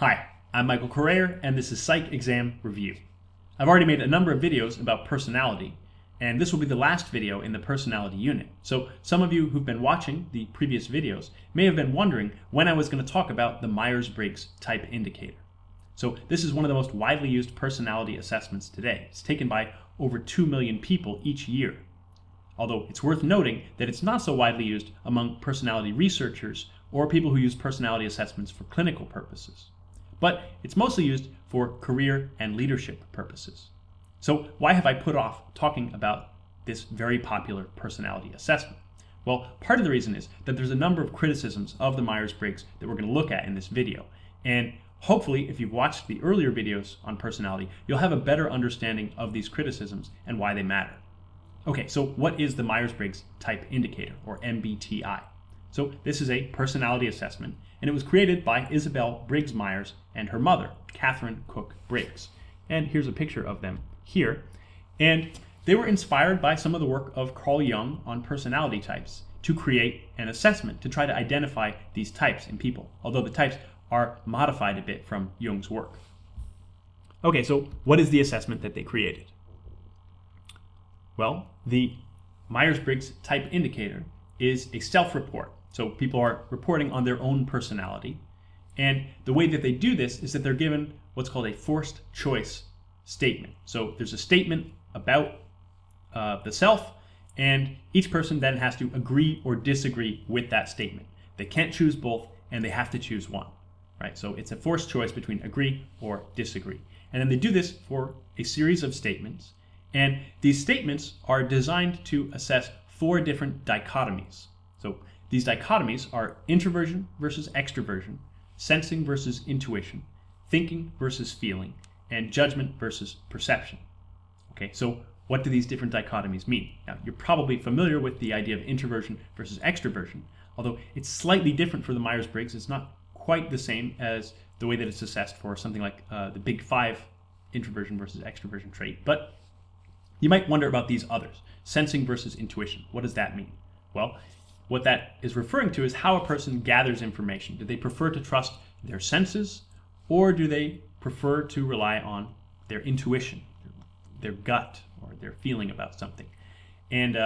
Hi, I'm Michael Correa, and this is Psych Exam Review. I've already made a number of videos about personality, and this will be the last video in the personality unit. So some of you who've been watching the previous videos may have been wondering when I was going to talk about the Myers-Briggs Type Indicator. So this is one of the most widely used personality assessments today. It's taken by over 2 million people each year. Although it's worth noting that it's not so widely used among personality researchers or people who use personality assessments for clinical purposes. But it's mostly used for career and leadership purposes. So why have I put off talking about this very popular personality assessment? Well, part of the reason is that there's a number of criticisms of the Myers-Briggs that we're going to look at in this video. And hopefully, if you've watched the earlier videos on personality, you'll have a better understanding of these criticisms and why they matter. Okay, so what is the Myers-Briggs Type Indicator, or MBTI? So this is a personality assessment, and it was created by Isabel Briggs Myers and her mother, Katharine Cook Briggs. And here's a picture of them here. And they were inspired by some of the work of Carl Jung on personality types to create an assessment to try to identify these types in people, although the types are modified a bit from Jung's work. Okay, so what is the assessment that they created? Well, the Myers-Briggs Type Indicator is a self-report. So people are reporting on their own personality. And the way that they do this is that they're given what's called a forced choice statement. So there's a statement about the self, and each person then has to agree or disagree with that statement. They can't choose both, and they have to choose one. Right? So it's a forced choice between agree or disagree. And then they do this for a series of statements. And these statements are designed to assess 4 different dichotomies. So these dichotomies are introversion versus extroversion, sensing versus intuition, thinking versus feeling, and judgment versus perception. Okay, so what do these different dichotomies mean? Now, you're probably familiar with the idea of introversion versus extroversion, although it's slightly different for the Myers-Briggs. It's not quite the same as the way that it's assessed for something like the Big 5 introversion versus extroversion trait. But you might wonder about these others, sensing versus intuition. What does that mean? Well, what that is referring to is how a person gathers information. Do they prefer to trust their senses, or do they prefer to rely on their intuition, their gut, or their feeling about something? And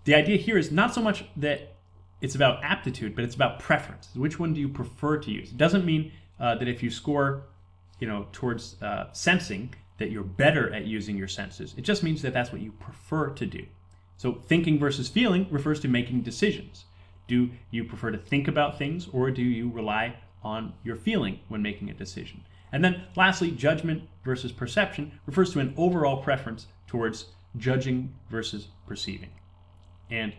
the idea here is not so much that it's about aptitude, but it's about preference. Which one do you prefer to use? It doesn't mean that if you score, towards sensing, that you're better at using your senses. It just means that that's what you prefer to do. So thinking versus feeling refers to making decisions. Do you prefer to think about things, or do you rely on your feeling when making a decision? And then lastly, judgment versus perception refers to an overall preference towards judging versus perceiving. And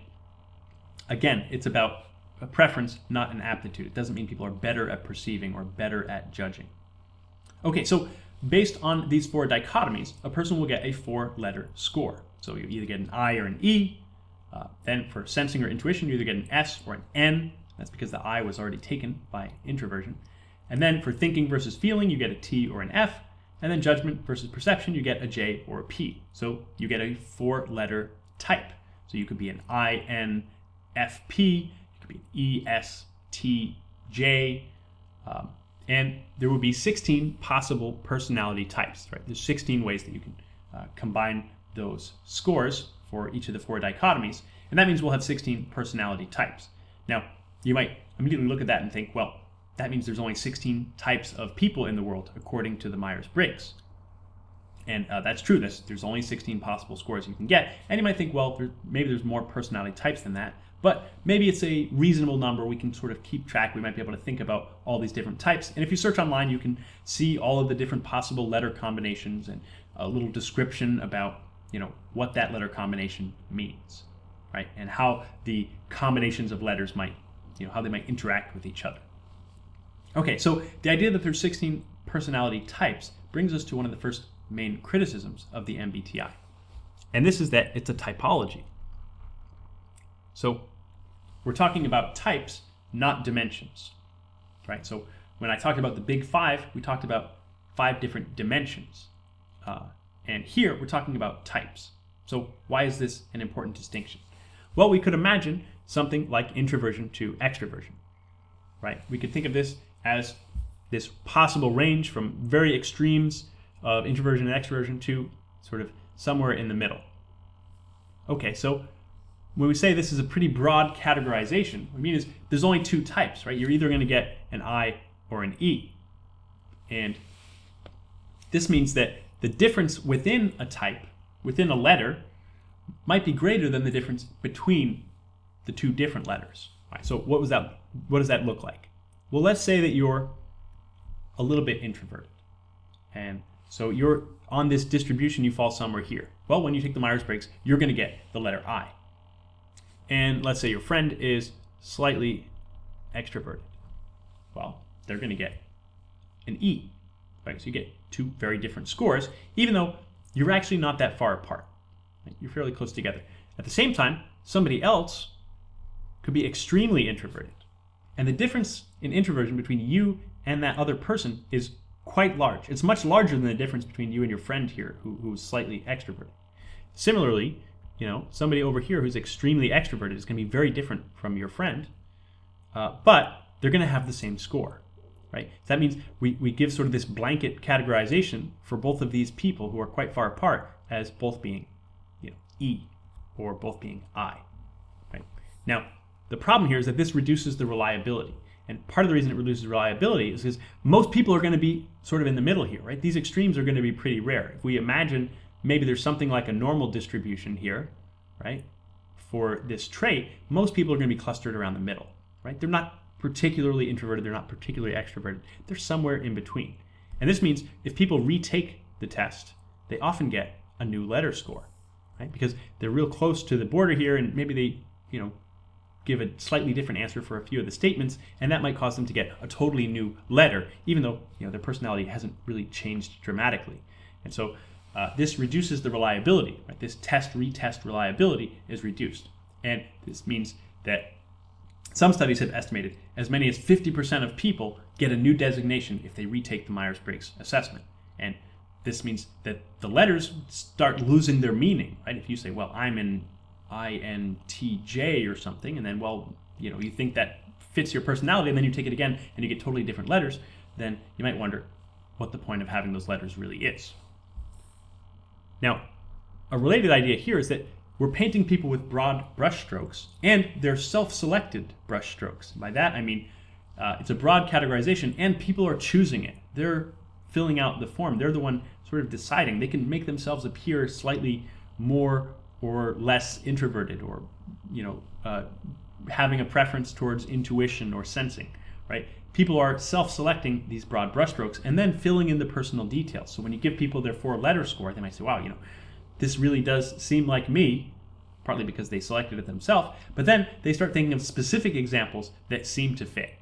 again, it's about a preference, not an aptitude. It doesn't mean people are better at perceiving or better at judging. Okay, so based on these 4 dichotomies, a person will get a 4-letter score. So you either get an I or an E. Then for sensing or intuition, you either get an S or an N. That's because the I was already taken by introversion. And then for thinking versus feeling, you get a T or an F. And then judgment versus perception, you get a J or a P. So you get a 4-letter type. So you could be an INFP, you could be an ESTJ, and there will be 16 possible personality types. Right? There's 16 ways that you can combine those scores for each of the 4 dichotomies, and that means we'll have 16 personality types. Now, you might immediately look at that and think, well, that means there's only 16 types of people in the world according to the Myers-Briggs. And that's true. There's only 16 possible scores you can get. And you might think, well, maybe there's more personality types than that. But maybe it's a reasonable number. We can sort of keep track. We might be able to think about all these different types. And if you search online, you can see all of the different possible letter combinations and a little description about what that letter combination means, right? And how the combinations of letters might, how they might interact with each other. Okay, so the idea that there's 16 personality types brings us to one of the first main criticisms of the MBTI. And this is that it's a typology. So we're talking about types, not dimensions, right? So when I talked about the Big 5, we talked about 5 different dimensions. And here we're talking about types. So why is this an important distinction? Well, we could imagine something like introversion to extroversion, right? We could think of this as this possible range from very extremes of introversion and extroversion to sort of somewhere in the middle. Okay, so when we say this is a pretty broad categorization, what I mean is there's only two types, right? You're either going to get an I or an E. And this means that the difference within a type, within a letter, might be greater than the difference between the two different letters. All right, so what does that look like? Well, let's say that you're a little bit introverted. And so you're on this distribution, you fall somewhere here. Well, when you take the Myers-Briggs, you're going to get the letter I. And let's say your friend is slightly extroverted. Well, they're going to get an E. Right? So you get two very different scores, even though you're actually not that far apart. Right? You're fairly close together. At the same time, somebody else could be extremely introverted. And the difference in introversion between you and that other person is quite large. It's much larger than the difference between you and your friend here who's slightly extroverted. Similarly, somebody over here who's extremely extroverted is going to be very different from your friend, but they're going to have the same score, right? So that means we give sort of this blanket categorization for both of these people who are quite far apart as both being E or both being I, right? Now, the problem here is that this reduces the reliability. And part of the reason it reduces reliability is because most people are going to be sort of in the middle here, right? These extremes are going to be pretty rare. If we imagine maybe there's something like a normal distribution here, right, for this trait, most people are going to be clustered around the middle, right? They're not particularly introverted, they're not particularly extroverted, they're somewhere in between. And this means if people retake the test, they often get a new letter score, right? Because they're real close to the border here, and maybe they, give a slightly different answer for a few of the statements, and that might cause them to get a totally new letter, even though their personality hasn't really changed dramatically. And so this reduces the reliability, right? This test-retest reliability is reduced. And this means that some studies have estimated as many as 50% of people get a new designation if they retake the Myers-Briggs assessment. And this means that the letters start losing their meaning, right? If you say, well, I'm an INTJ or something, and then, you think that fits your personality, and then you take it again and you get totally different letters, then you might wonder what the point of having those letters really is. Now, a related idea here is that we're painting people with broad brushstrokes, and they're self-selected brushstrokes. By that I mean it's a broad categorization, and people are choosing it. They're filling out the form. They're the one sort of deciding. They can make themselves appear slightly more or less introverted, or having a preference towards intuition or sensing, right? People are self-selecting these broad brushstrokes and then filling in the personal details. So when you give people their 4-letter score, they might say, wow, this really does seem like me, partly because they selected it themselves, but then they start thinking of specific examples that seem to fit.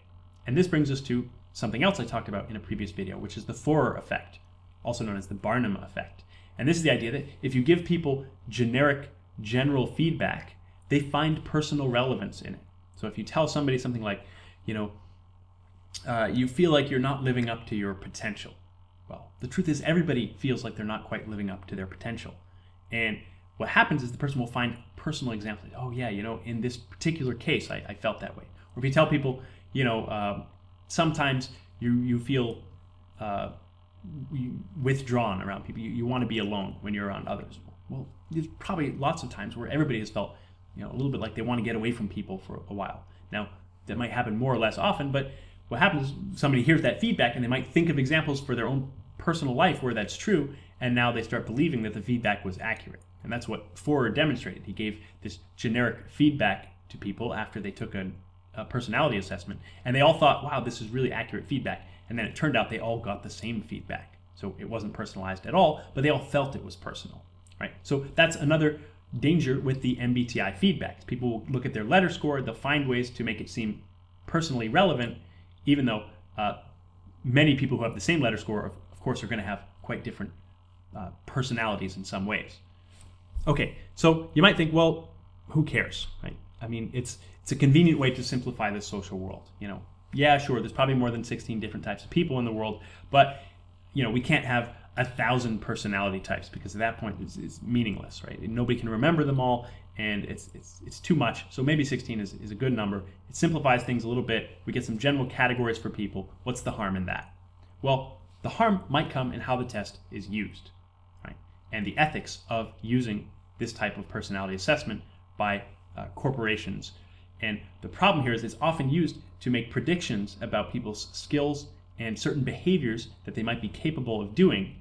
And this brings us to something else I talked about in a previous video, which is the Forer effect, also known as the Barnum Effect. And this is the idea that if you give people generic, general feedback, they find personal relevance in it. So if you tell somebody something like, you feel like you're not living up to your potential. Well, the truth is everybody feels like they're not quite living up to their potential. And what happens is the person will find personal examples. Oh yeah, in this particular case, I felt that way. Or if you tell people, sometimes you feel withdrawn around people. You want to be alone when you're around others. Well, there's probably lots of times where everybody has felt, a little bit like they want to get away from people for a while. Now, that might happen more or less often, but what happens is somebody hears that feedback and they might think of examples for their own personal life where that's true, and now they start believing that the feedback was accurate. And that's what Forer demonstrated. He gave this generic feedback to people after they took a personality assessment, and they all thought, wow, this is really accurate feedback. And then it turned out they all got the same feedback. So it wasn't personalized at all, but they all felt it was personal, right? So that's another danger with the MBTI feedback. People will look at their letter score, they'll find ways to make it seem personally relevant, even though many people who have the same letter score, of course, are going to have quite different personalities in some ways. Okay, so you might think, well, who cares, right? I mean, it's a convenient way to simplify the social world, Yeah, sure, there's probably more than 16 different types of people in the world, but we can't have 1,000 personality types, because at that point it's meaningless, right? And nobody can remember them all, and it's too much. So maybe 16 is a good number. It simplifies things a little bit. We get some general categories for people. What's the harm in that? Well, the harm might come in how the test is used, right? And the ethics of using this type of personality assessment by corporations. And the problem here is it's often used to make predictions about people's skills and certain behaviors that they might be capable of doing,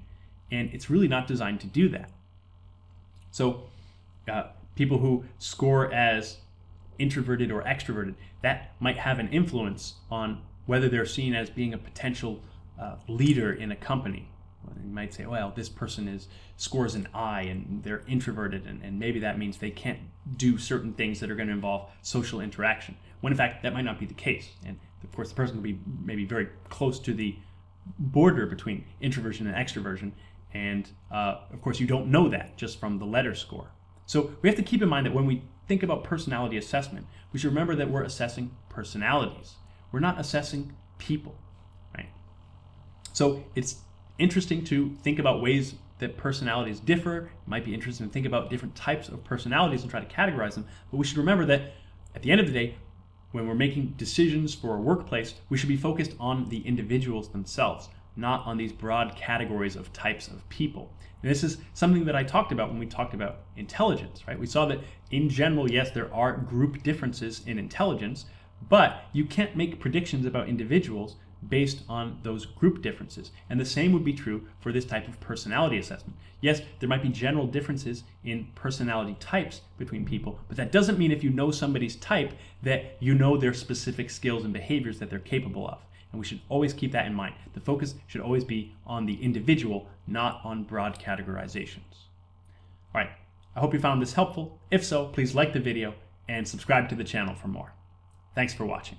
and it's really not designed to do that. So people who score as introverted or extroverted, that might have an influence on whether they're seen as being a potential leader in a company. You might say, well, this person scores an I and they're introverted, and maybe that means they can't do certain things that are going to involve social interaction, when in fact that might not be the case. And of course the person will be maybe very close to the border between introversion and extroversion, and of course you don't know that just from the letter score. So we have to keep in mind that when we think about personality assessment, we should remember that we're assessing personalities. We're not assessing people, right? So it's interesting to think about ways that personalities differ. It might be interesting to think about different types of personalities and try to categorize them, but we should remember that at the end of the day, when we're making decisions for a workplace, we should be focused on the individuals themselves, not on these broad categories of types of people. And this is something that I talked about when we talked about intelligence, right? We saw that in general, yes, there are group differences in intelligence, but you can't make predictions about individuals based on those group differences. And the same would be true for this type of personality assessment. Yes, there might be general differences in personality types between people, but that doesn't mean if you know somebody's type that you know their specific skills and behaviors that they're capable of. And we should always keep that in mind. The focus should always be on the individual, not on broad categorizations. All right, I hope you found this helpful. If so, please like the video and subscribe to the channel for more. Thanks for watching.